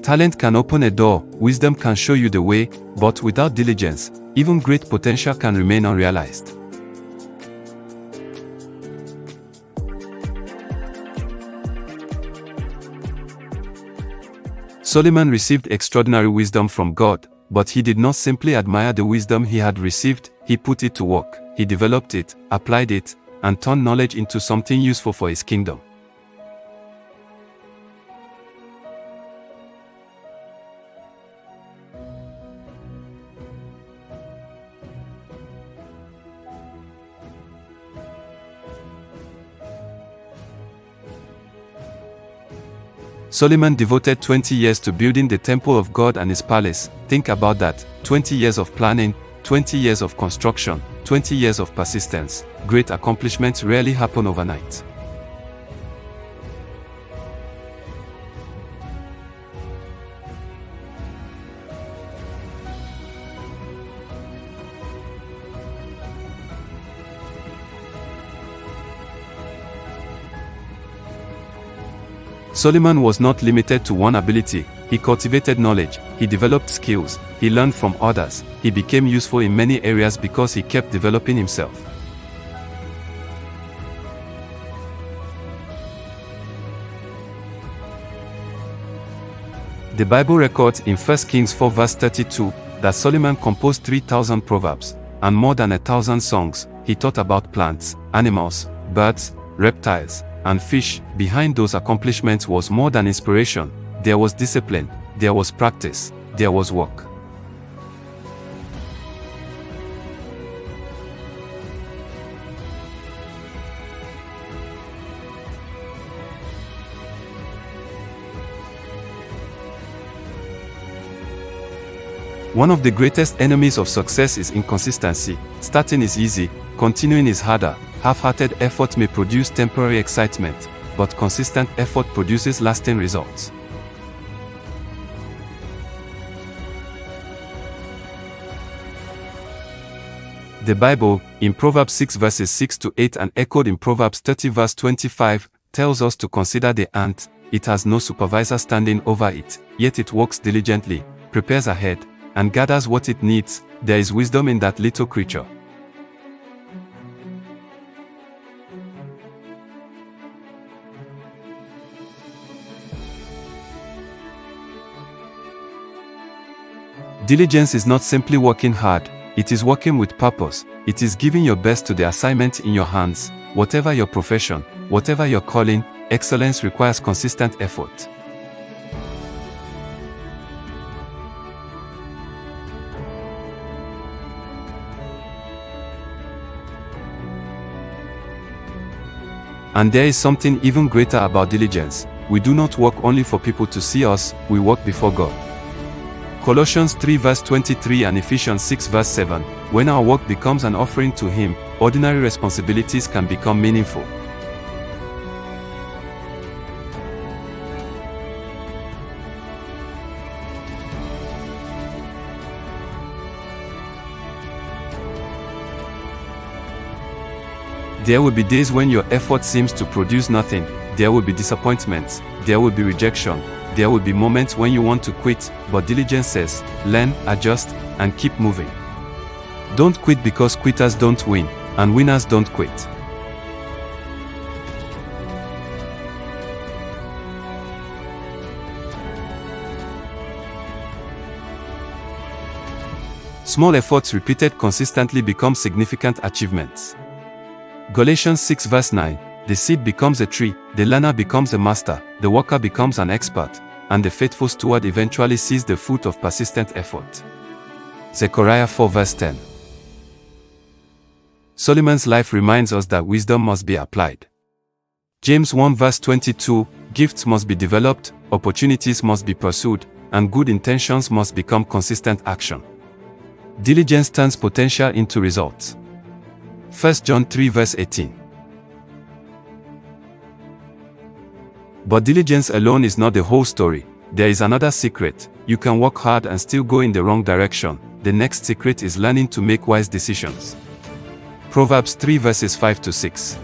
Talent can open a door, wisdom can show you the way, but without diligence, even great potential can remain unrealized. Solomon received extraordinary wisdom from God, but he did not simply admire the wisdom he had received, he put it to work, he developed it, applied it, and turned knowledge into something useful for his kingdom. Solomon devoted 20 years to building the temple of God and his palace. Think about that, 20 years of planning, 20 years of construction, 20 years of persistence. Great accomplishments rarely happen overnight. Solomon was not limited to one ability, he cultivated knowledge, he developed skills, he learned from others, he became useful in many areas because he kept developing himself. The Bible records in 1 Kings 4 verse 32 that Solomon composed 3,000 proverbs and more than 1,000 songs. He taught about plants, animals, birds, reptiles, and fish. Behind those accomplishments was more than inspiration. There was discipline, there was practice, there was work. One of the greatest enemies of success is inconsistency. Starting is easy, continuing is harder. Half-hearted effort may produce temporary excitement, but consistent effort produces lasting results. The Bible, in Proverbs 6 verses 6 to 8 and echoed in Proverbs 30 verse 25, tells us to consider the ant. It has no supervisor standing over it, yet it works diligently, prepares ahead, and gathers what it needs. There is wisdom in that little creature. Diligence is not simply working hard, it is working with purpose. It is giving your best to the assignment in your hands. Whatever your profession, whatever your calling, excellence requires consistent effort. And there is something even greater about diligence. We do not work only for people to see us, we work before God. Colossians 3 verse 23 and Ephesians 6 verse 7, when our work becomes an offering to Him, ordinary responsibilities can become meaningful. There will be days when your effort seems to produce nothing. There will be disappointments, there will be rejection, there will be moments when you want to quit, but diligence says, learn, adjust, and keep moving. Don't quit because quitters don't win, and winners don't quit. Small efforts repeated consistently become significant achievements. Galatians 6 verse 9, the seed becomes a tree, the learner becomes a master, the worker becomes an expert, and the faithful steward eventually sees the fruit of persistent effort. Zechariah 4 verse 10. Solomon's life reminds us that wisdom must be applied. James 1 verse 22, gifts must be developed, opportunities must be pursued, and good intentions must become consistent action. Diligence turns potential into results. 1 John 3 verse 18. But diligence alone is not the whole story. There is another secret. You can work hard and still go in the wrong direction. The next secret is learning to make wise decisions. Proverbs 3 verses 5 to 6.